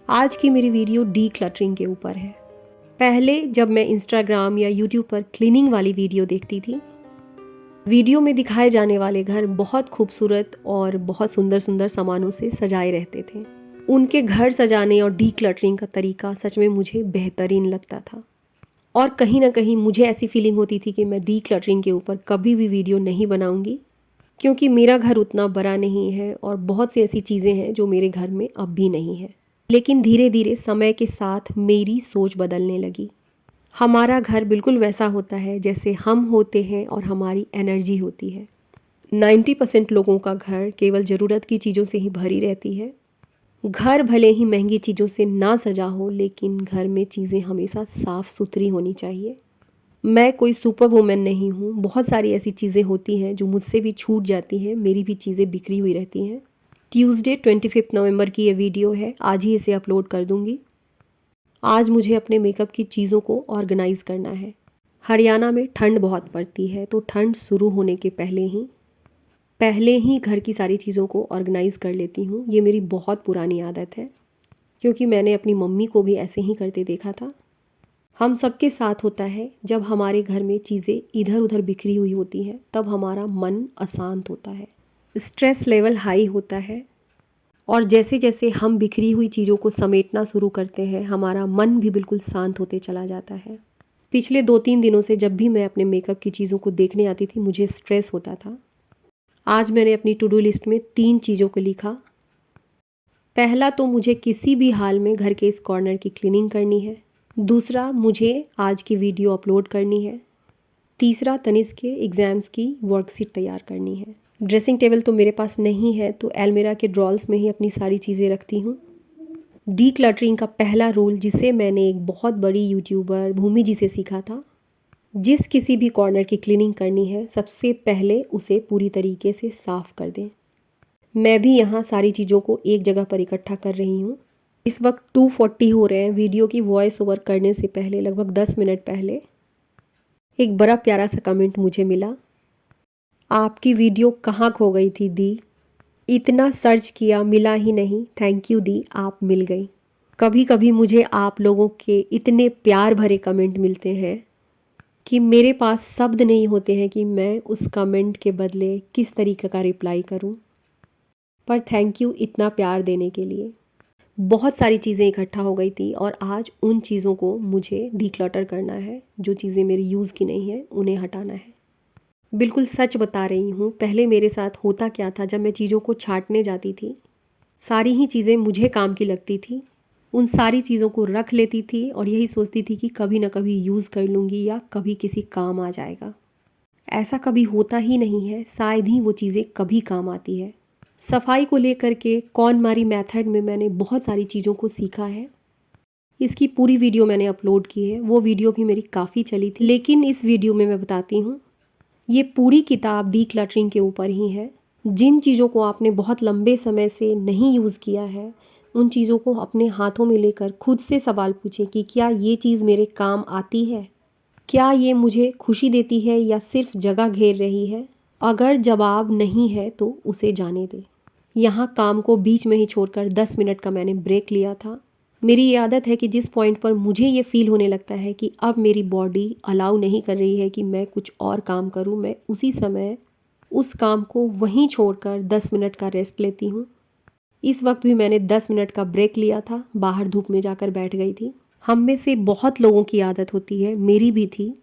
आज की मेरी वीडियो डी क्लटरिंग के ऊपर है। पहले जब मैं इंस्टाग्राम या यूट्यूब पर क्लीनिंग वाली वीडियो देखती थी, वीडियो में दिखाए जाने वाले घर बहुत खूबसूरत और बहुत सुंदर सुंदर सामानों से सजाए रहते थे। उनके घर सजाने और डी क्लटरिंग का तरीका सच में मुझे बेहतरीन लगता था और कहीं ना कहीं मुझे ऐसी फीलिंग होती थी कि मैं डी क्लटरिंग के ऊपर कभी भी वीडियो नहीं बनाऊंगी, क्योंकि मेरा घर उतना बड़ा नहीं है और बहुत सी ऐसी चीज़ें हैं जो मेरे घर में अब भी नहीं है। लेकिन धीरे धीरे समय के साथ मेरी सोच बदलने लगी। हमारा घर बिल्कुल वैसा होता है जैसे हम होते हैं और हमारी एनर्जी होती है। 90% लोगों का घर केवल ज़रूरत की चीज़ों से ही भरी रहती है। घर भले ही महंगी चीज़ों से ना सजा हो, लेकिन घर में चीज़ें हमेशा साफ़ सुथरी होनी चाहिए। मैं कोई सुपर वुमन नहीं हूँ। बहुत सारी ऐसी चीज़ें होती हैं जो मुझसे भी छूट जाती हैं, मेरी भी चीज़ें बिखरी हुई रहती हैं। ट्यूसडे 25 नवंबर की ये वीडियो है, आज ही इसे अपलोड कर दूँगी। आज मुझे अपने मेकअप की चीज़ों को ऑर्गेनाइज़ करना है। हरियाणा में ठंड बहुत पड़ती है, तो ठंड शुरू होने के पहले ही घर की सारी चीज़ों को ऑर्गेनाइज़ कर लेती हूँ। ये मेरी बहुत पुरानी आदत है, क्योंकि मैंने अपनी मम्मी को भी ऐसे ही करते देखा था। हम सबके साथ होता है, जब हमारे घर में चीज़ें इधर उधर बिखरी हुई होती हैं तब हमारा मन अशांत होता है, स्ट्रेस लेवल हाई होता है और जैसे जैसे हम बिखरी हुई चीज़ों को समेटना शुरू करते हैं हमारा मन भी बिल्कुल शांत होते चला जाता है। पिछले 2-3 दिनों से जब भी मैं अपने मेकअप की चीज़ों को देखने आती थी मुझे स्ट्रेस होता था। आज मैंने अपनी टू डू लिस्ट में 3 चीज़ों को लिखा। पहला तो मुझे किसी भी हाल में घर के इस कॉर्नर की क्लीनिंग करनी है। दूसरा, मुझे आज की वीडियो अपलोड करनी है। तीसरा, तनिष्क के एग्ज़ाम्स की वर्कशीट तैयार करनी है। ड्रेसिंग टेबल तो मेरे पास नहीं है, तो अलमीरा के ड्रॉर्स में ही अपनी सारी चीज़ें रखती हूँ। डी क्लटरिंग का पहला रूल, जिसे मैंने एक बहुत बड़ी यूट्यूबर भूमि जी से सीखा था, जिस किसी भी कॉर्नर की क्लीनिंग करनी है सबसे पहले उसे पूरी तरीके से साफ़ कर दें। मैं भी यहाँ सारी चीज़ों को एक जगह पर इकट्ठा कर रही हूँ। इस वक्त 2:40 हो रहे हैं। वीडियो की वॉइस ओवर करने से पहले लगभग 10 मिनट पहले एक बड़ा प्यारा सा कमेंट मुझे मिला। आपकी वीडियो कहाँ खो गई थी दी? इतना सर्च किया मिला ही नहीं। थैंक यू दी, आप मिल गई। कभी कभी मुझे आप लोगों के इतने प्यार भरे कमेंट मिलते हैं कि मेरे पास शब्द नहीं होते हैं कि मैं उस कमेंट के बदले किस तरीके का रिप्लाई करूं। पर थैंक यू इतना प्यार देने के लिए। बहुत सारी चीज़ें इकट्ठा हो गई थी और आज उन चीज़ों को मुझे डिक्लटर करना है। जो चीज़ें मेरी यूज़ की नहीं है उन्हें हटाना है। बिल्कुल सच बता रही हूँ, पहले मेरे साथ होता क्या था, जब मैं चीज़ों को छांटने जाती थी सारी ही चीज़ें मुझे काम की लगती थी। उन सारी चीज़ों को रख लेती थी और यही सोचती थी कि कभी ना कभी यूज़ कर लूँगी या कभी किसी काम आ जाएगा। ऐसा कभी होता ही नहीं है, शायद ही वो चीज़ें कभी काम आती है। सफाई को लेकर के कौन मारी मेथड में मैंने बहुत सारी चीज़ों को सीखा है। इसकी पूरी वीडियो मैंने अपलोड की है, वो वीडियो भी मेरी काफ़ी चली थी, लेकिन इस वीडियो में मैं बताती हूँ। ये पूरी किताब डी क्लटरिंग के ऊपर ही है। जिन चीज़ों को आपने बहुत लंबे समय से नहीं यूज़ किया है उन चीज़ों को अपने हाथों में लेकर खुद से सवाल पूछें कि क्या ये चीज़ मेरे काम आती है, क्या ये मुझे खुशी देती है या सिर्फ जगह घेर रही है। अगर जवाब नहीं है तो उसे जाने दें। यहाँ काम को बीच में ही छोड़कर 10 मिनट का मैंने ब्रेक लिया था। मेरी ये आदत है कि जिस पॉइंट पर मुझे ये फील होने लगता है कि अब मेरी बॉडी अलाउ नहीं कर रही है कि मैं कुछ और काम करूं, मैं उसी समय उस काम को वहीं छोड़कर 10 मिनट का रेस्ट लेती हूं। इस वक्त भी मैंने 10 मिनट का ब्रेक लिया था, बाहर धूप में जाकर बैठ गई थी। हम में से बहुत लोगों की आदत होती है, मेरी भी थी,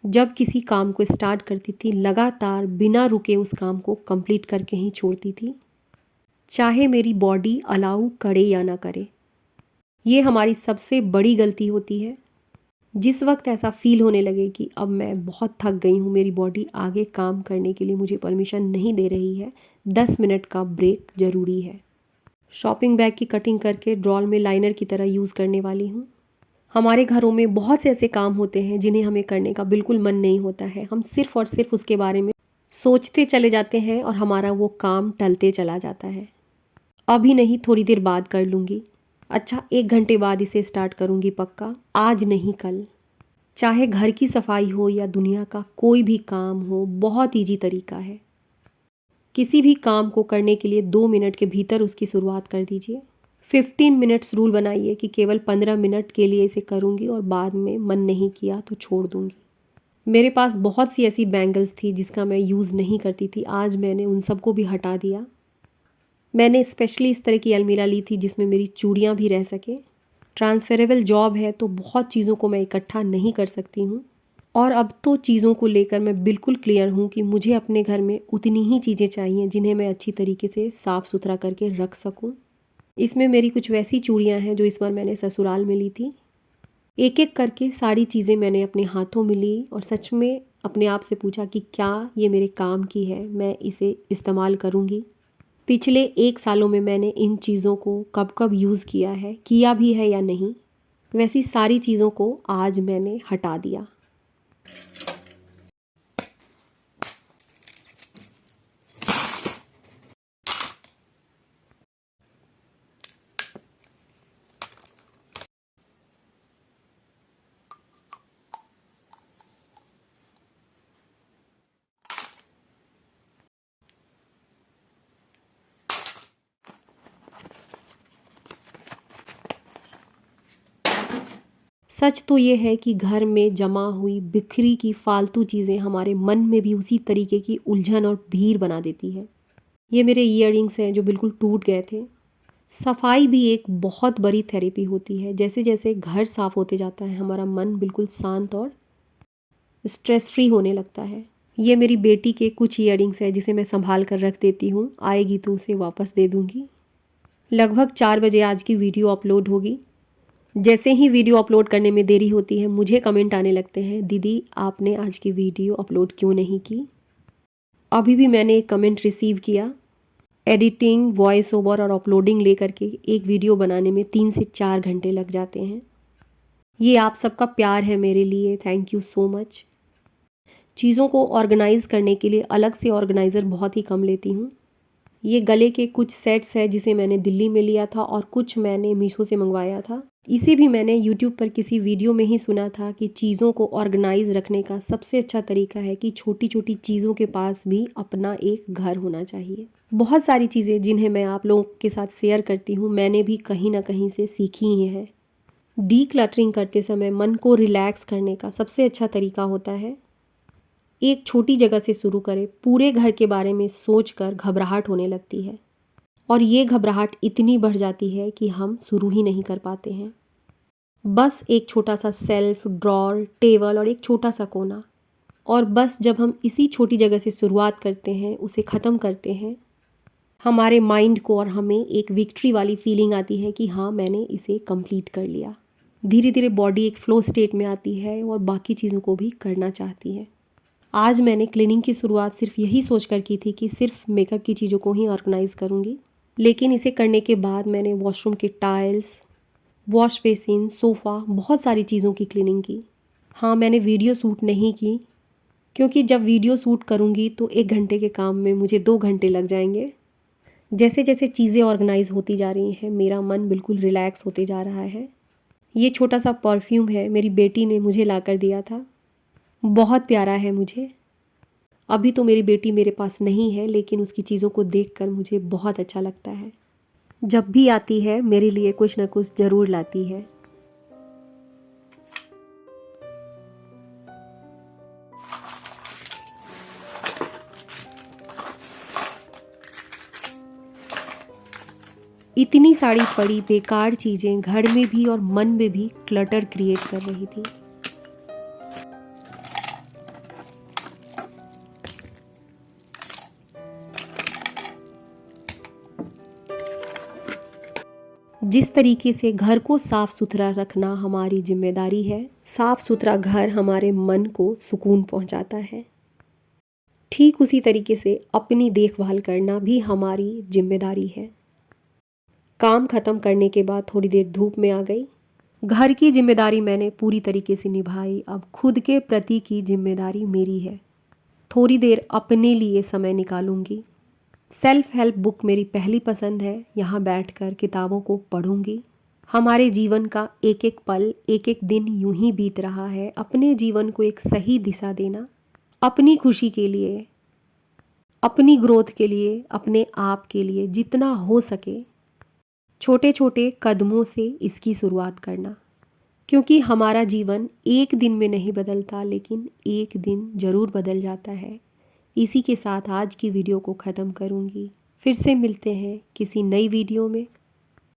जब किसी काम को स्टार्ट करती थी लगातार बिना रुके उस काम को कंप्लीट करके ही छोड़ती थी, चाहे मेरी बॉडी अलाउ करे या ना करे। ये हमारी सबसे बड़ी गलती होती है। जिस वक्त ऐसा फील होने लगे कि अब मैं बहुत थक गई हूँ, मेरी बॉडी आगे काम करने के लिए मुझे परमिशन नहीं दे रही है, 10 मिनट का ब्रेक ज़रूरी है। शॉपिंग बैग की कटिंग करके ड्रॉल में लाइनर की तरह यूज़ करने वाली हूँ। हमारे घरों में बहुत से ऐसे काम होते हैं जिन्हें हमें करने का बिल्कुल मन नहीं होता है। हम सिर्फ और सिर्फ उसके बारे में सोचते चले जाते हैं और हमारा वो काम टलते चला जाता है। अभी नहीं, थोड़ी देर बाद कर लूँगी। अच्छा, 1 घंटे बाद इसे स्टार्ट करूँगी पक्का, आज नहीं कल। चाहे घर की सफाई हो या दुनिया का कोई भी काम हो, बहुत ईजी तरीका है। किसी भी काम को करने के लिए 2 मिनट के भीतर उसकी शुरुआत कर दीजिए, 15 मिनट्स रूल बनाइए कि केवल 15 मिनट के लिए इसे करूँगी और बाद में मन नहीं किया तो छोड़ दूँगी। मेरे पास बहुत सी ऐसी बैंगल्स थी जिसका मैं यूज़ नहीं करती थी, आज मैंने उन सबको भी हटा दिया। मैंने स्पेशली इस तरह की अलमीरा ली थी जिसमें मेरी चूड़ियाँ भी रह सकें। ट्रांसफरेबल जॉब है तो बहुत चीज़ों को मैं इकट्ठा नहीं कर सकती हूँ और अब तो चीज़ों को लेकर मैं बिल्कुल क्लियर हूँ कि मुझे अपने घर में उतनी ही चीज़ें चाहिए जिन्हें मैं अच्छी तरीके से साफ़ सुथरा करके रख सकूँ। इसमें मेरी कुछ वैसी चूड़ियाँ हैं जो इस बार मैंने ससुराल में ली थी। एक एक करके सारी चीज़ें मैंने अपने हाथों में ली और सच में अपने आप से पूछा कि क्या ये मेरे काम की है, मैं इसे इस्तेमाल करूँगी। पिछले 1 सालों में मैंने इन चीज़ों को कब कब यूज़ किया भी है या नहीं, वैसी सारी चीज़ों को आज मैंने हटा दिया। सच तो ये है कि घर में जमा हुई बिखरी की फालतू चीज़ें हमारे मन में भी उसी तरीके की उलझन और भीड़ बना देती है। ये मेरे ईयररिंग्स हैं जो बिल्कुल टूट गए थे। सफाई भी एक बहुत बड़ी थेरेपी होती है। जैसे जैसे घर साफ होते जाता है हमारा मन बिल्कुल शांत और स्ट्रेस फ्री होने लगता है। ये मेरी बेटी के कुछ ईयररिंग्स हैं जिसे मैं संभाल कर रख देती हूँ, आएगी तो उसे वापस दे दूँगी। लगभग 4 बजे आज की वीडियो अपलोड होगी। जैसे ही वीडियो अपलोड करने में देरी होती है मुझे कमेंट आने लगते हैं, दीदी आपने आज की वीडियो अपलोड क्यों नहीं की। अभी भी मैंने एक कमेंट रिसीव किया, एडिटिंग, वॉइस ओवर और अपलोडिंग लेकर के एक वीडियो बनाने में 3 से 4 घंटे लग जाते हैं। ये आप सबका प्यार है मेरे लिए, थैंक यू सो मच। चीज़ों को ऑर्गेनाइज़ करने के लिए अलग से ऑर्गेनाइज़र बहुत ही कम लेती हूँ। ये गले के कुछ सेट्स है जिसे मैंने दिल्ली में लिया था और कुछ मैंने मीशो से मंगवाया था। इसे भी मैंने यूट्यूब पर किसी वीडियो में ही सुना था कि चीज़ों को ऑर्गेनाइज रखने का सबसे अच्छा तरीका है कि छोटी छोटी चीज़ों के पास भी अपना एक घर होना चाहिए। बहुत सारी चीज़ें जिन्हें मैं आप लोगों के साथ शेयर करती हूँ मैंने भी कहीं ना कहीं से सीखी ही है। डीक्लटरिंग करते समय मन को रिलैक्स करने का सबसे अच्छा तरीका होता है एक छोटी जगह से शुरू करें। पूरे घर के बारे में सोचकर घबराहट होने लगती है और ये घबराहट इतनी बढ़ जाती है कि हम शुरू ही नहीं कर पाते हैं। बस एक छोटा सा सेल्फ, ड्रॉर, टेबल और एक छोटा सा कोना, और बस जब हम इसी छोटी जगह से शुरुआत करते हैं, उसे ख़त्म करते हैं, हमारे माइंड को और हमें एक विक्ट्री वाली फीलिंग आती है कि हाँ मैंने इसे कंप्लीट कर लिया। धीरे धीरे बॉडी एक फ्लो स्टेट में आती है और बाकी चीज़ों को भी करना चाहती है। आज मैंने क्लीनिंग की शुरुआत सिर्फ यही सोचकर की थी कि सिर्फ मेकअप की चीज़ों को ही ऑर्गेनाइज़ करूँगी, लेकिन इसे करने के बाद मैंने वॉशरूम के टाइल्स, वॉश बेसिन, सोफ़ा, बहुत सारी चीज़ों की क्लीनिंग की। हाँ, मैंने वीडियो शूट नहीं की क्योंकि जब वीडियो शूट करूँगी तो 1 घंटे के काम में मुझे 2 घंटे लग जाएंगे। जैसे जैसे चीज़ें ऑर्गेनाइज़ होती जा रही हैं मेरा मन बिल्कुल रिलैक्स होते जा रहा है। ये छोटा सा परफ्यूम है, मेरी बेटी ने मुझे ला कर दिया था, बहुत प्यारा है मुझे। अभी तो मेरी बेटी मेरे पास नहीं है लेकिन उसकी चीज़ों को देखकर मुझे बहुत अच्छा लगता है। जब भी आती है मेरे लिए कुछ ना कुछ ज़रूर लाती है। इतनी सारी पड़ी बेकार चीज़ें घर में भी और मन में भी क्लटर क्रिएट कर रही थी। जिस तरीके से घर को साफ सुथरा रखना हमारी जिम्मेदारी है, साफ सुथरा घर हमारे मन को सुकून पहुंचाता है। ठीक उसी तरीके से अपनी देखभाल करना भी हमारी जिम्मेदारी है। काम खत्म करने के बाद थोड़ी देर धूप में आ गई। घर की जिम्मेदारी मैंने पूरी तरीके से निभाई, अब खुद के प्रति की जिम्मेदारी मेरी है। थोड़ी देर अपने लिए समय निकालूंगी। सेल्फ हेल्प बुक मेरी पहली पसंद है, यहाँ बैठकर किताबों को पढ़ूंगी। हमारे जीवन का एक एक पल, एक एक दिन यूं ही बीत रहा है। अपने जीवन को एक सही दिशा देना, अपनी खुशी के लिए, अपनी ग्रोथ के लिए, अपने आप के लिए जितना हो सके छोटे छोटे कदमों से इसकी शुरुआत करना, क्योंकि हमारा जीवन एक दिन में नहीं बदलता, लेकिन एक दिन ज़रूर बदल जाता है। इसी के साथ आज की वीडियो को ख़त्म करूँगी। फिर से मिलते हैं किसी नई वीडियो में।